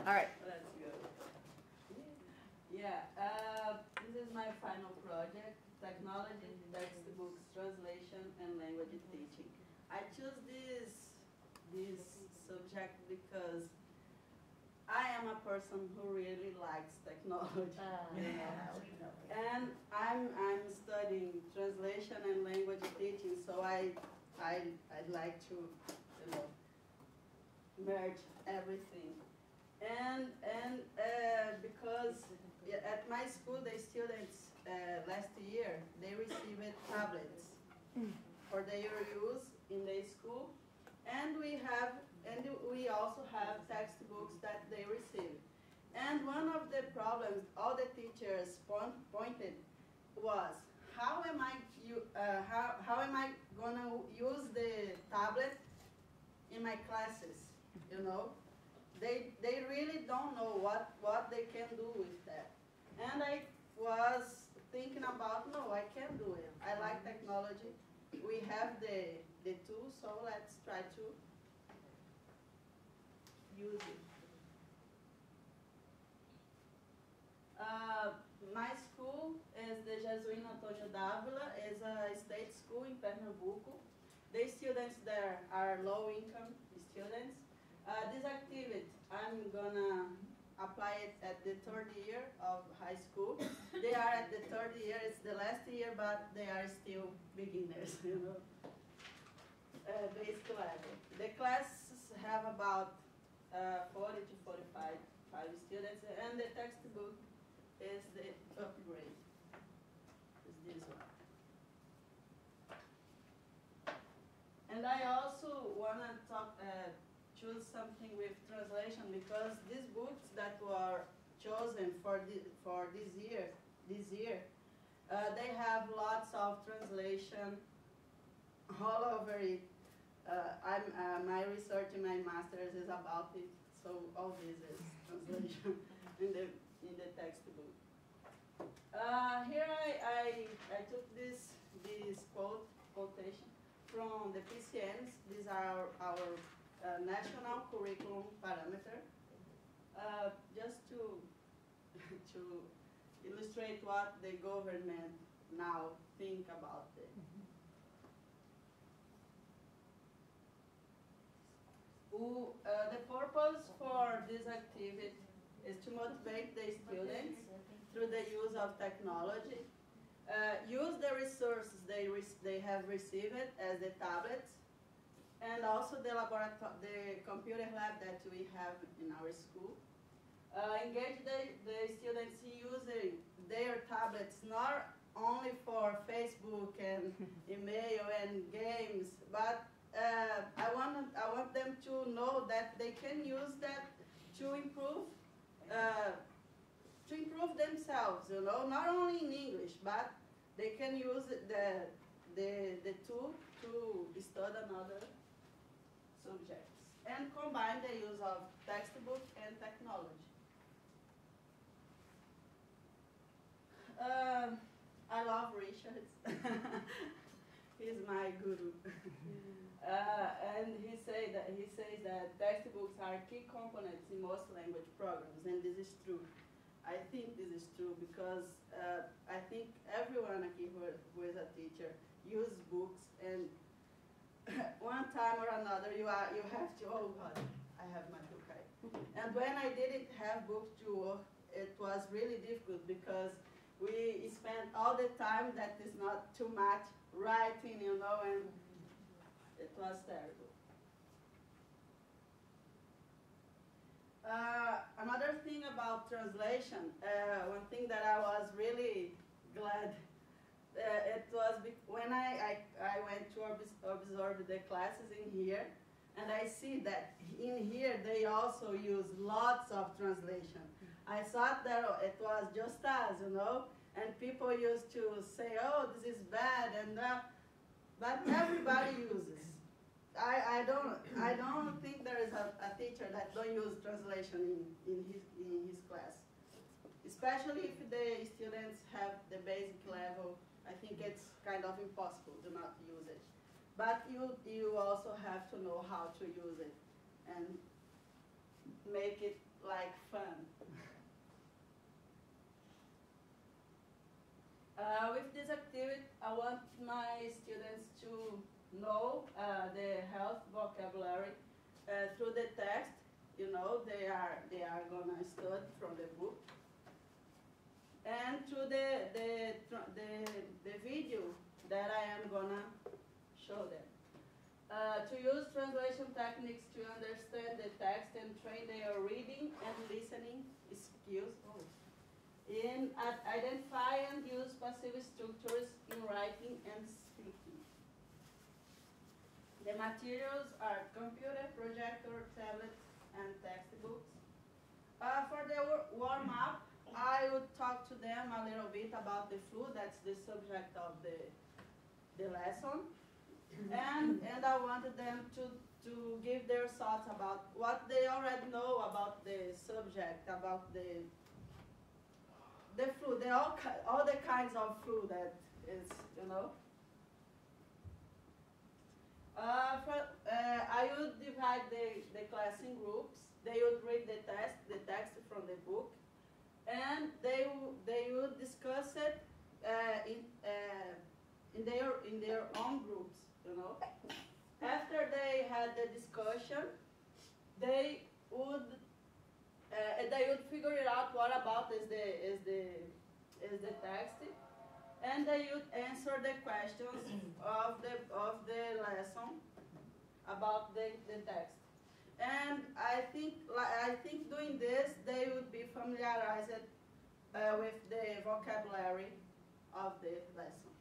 All right. Let's go. Yeah, this is my final project, Technology, Textbooks, Translation, and Language Teaching. I chose this subject because I am a person who really likes technology. And I'm studying translation and language teaching, so I'd like to, merge everything. And because at my school, the students last year they received tablets for their use in the school, and we also have textbooks that they receive. And one of the problems all the teachers pointed was how am I gonna use the tablet in my classes? They really don't know what they can do with that. And I was thinking about, no, I can do it. I like technology. We have the tools, so let's try to use it. My school is the Jesuíno Antônio Dávila, is a state school in Pernambuco. The students there are low-income students. This activity, I'm gonna apply it at the third year of high school. They are at the third year, it's the last year, but they are still beginners, basic level. The classes have about 40 to 45 students, and the textbook is the upgrade, is this one. And I also wanna choose something with translation, because these books that were chosen for this year, they have lots of translation all over it. My research in my master's is about it, so all this is translation in the textbook. Here I took this quotation from the PCNs. These are our national curriculum parameter, just to illustrate what the government now think about it. The purpose for this activity is to motivate the students through the use of technology, use the resources they have received as the tablets, and also the computer lab that we have in our school. Engage the students using their tablets not only for Facebook and email and games, but I want them to know that they can use that to improve themselves. Not only in English, but they can use the tool to study another subjects and combine the use of textbook and technology. I love Richard. He's my guru. And he says that textbooks are key components in most language programs, and this is true. I think this is true because I think everyone here who is a teacher uses books, and one time or another you have to, oh God, I have my book. And when I didn't have books to work, it was really difficult because we spent all the time that is not too much writing, and it was terrible. Another thing about translation, one thing that I was really glad, it was when I went to observe the classes in here, and I see that in here they also use lots of translation. I thought that it was just us, and people used to say, oh, this is bad, and but everybody uses. I don't think there is a teacher that don't use translation in his class. Especially if the students have the basic level, I think it's kind of impossible to not use it. But you also have to know how to use it and make it like fun. With this activity, I want my students to know the health vocabulary through the text. You know, they are gonna study from the book, and through the video that I am gonna show them. To use translation techniques to understand the text and train their reading and listening skills. In identify and use passive structures in writing and speaking. The materials are computer, projector, tablet, and textbooks. For the warm-up, I would talk to them a little bit about the flu. That's the subject of the lesson. And I wanted them to give their thoughts about what they already know about the subject, about the flu, all the kinds of flu that is, you know. I would divide the class in groups. They would read the text from the book, and they would discuss it in their own groups, you know. After they had the discussion, they would figure it out what about is the text, and they would answer the questions of the lesson about the text. And I think doing this, they would be familiarized with the vocabulary of the lesson.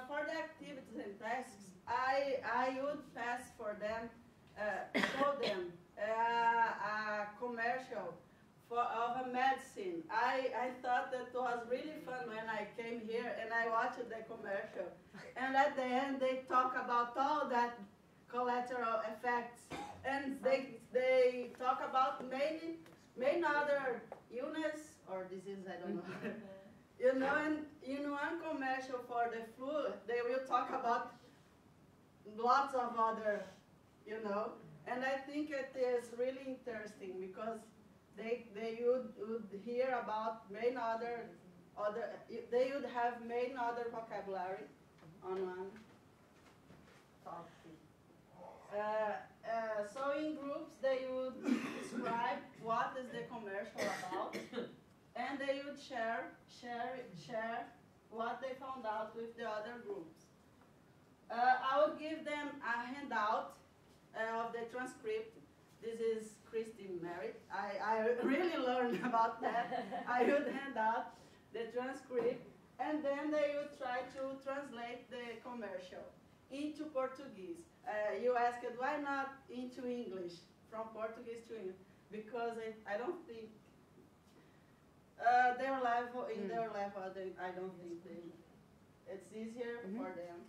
For the activities and tasks, I would pass for them, show them a commercial of a medicine. I thought that was really fun when I came here and I watched the commercial. And at the end, they talk about all that collateral effects, and they talk about many other illness or disease, I don't know. You know, and in one commercial for the flu, they will talk about lots of other, you know, and I think it is really interesting because they would hear about many other they would have many other vocabulary on one topic. So in groups, they would describe what is the commercial about, and they would share what they found out with the other groups. I would give them a handout of the transcript. This is Christine Merritt. I really learned about that. I would hand out the transcript, and then they would try to translate the commercial into Portuguese. You asked why not into English, from Portuguese to English, because I don't think their level, I don't think it's easier for them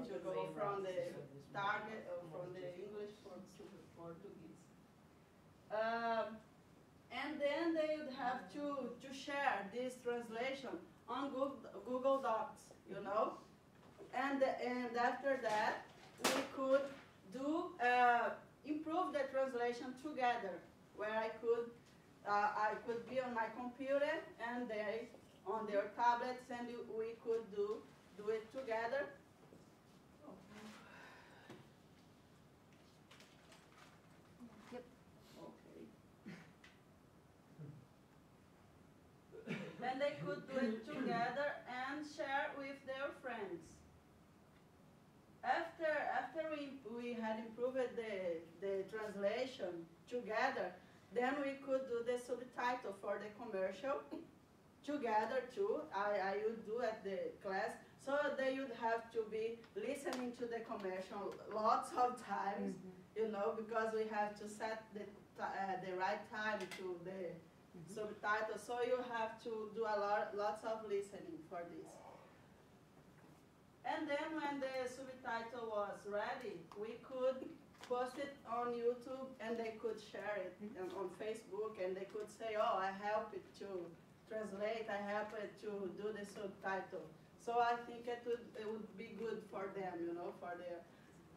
to go from the target or from the English to Portuguese. And then they would have to share this translation on Google Docs, you know. And after that, we could do improve the translation together, where I could be on my computer and they on their tablets, and we could do it together. Yep. Okay. Then they could do it together and share with their friends. After we had improved the translation together, then we could do the subtitle for the commercial together too. I would do at the class, so they would have to be listening to the commercial lots of times, you know, because we have to set the right time to the subtitle. So you have to do lots of listening for this. And then when the subtitle was ready, we could post it on YouTube, and they could share it on Facebook, and they could say, oh, I helped it to translate, I helped it to do the subtitle. So I think it would be good for them, you know, for their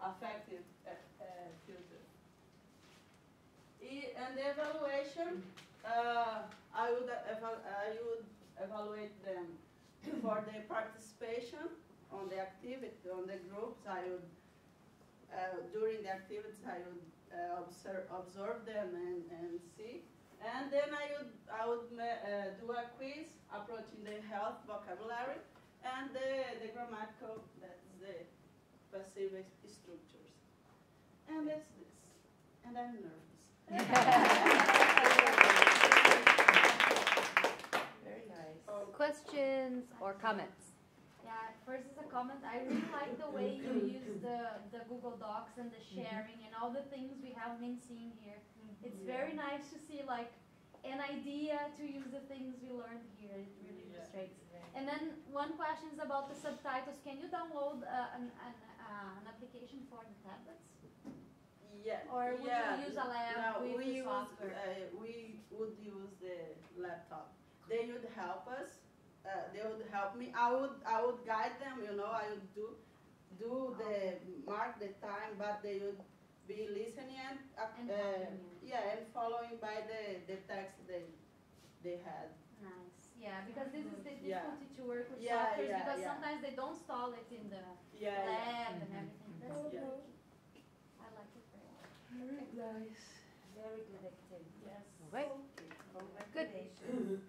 affective filter. And the evaluation, I would evaluate them for the participation on the activity, on the groups. I would during the activities I would observe them and see. And then I would do a quiz approaching the health vocabulary and the grammatical, that's the passive structures. And that's this. And I'm nervous. Very nice. Questions or comments? Yeah, first is a comment. I really like the way you use the Google Docs and the sharing and all the things we have been seeing here. It's very nice to see like an idea to use the things we learned here. It really illustrates. And then one question is about the subtitles. Can you download an application for the tablets? Yeah. Or would you use a lab with the software? We would use the laptop. They would help us. They would help me. I would guide them. You know, I would do the mark the time, but they would be listening and and following by the text they had. Nice. Yeah, because this is the difficulty to work with Yeah, software because yeah. sometimes they don't install it in the lab and everything. That's good. I like it very much. Very nice. Very good activity. Yes. Right. Congratulations.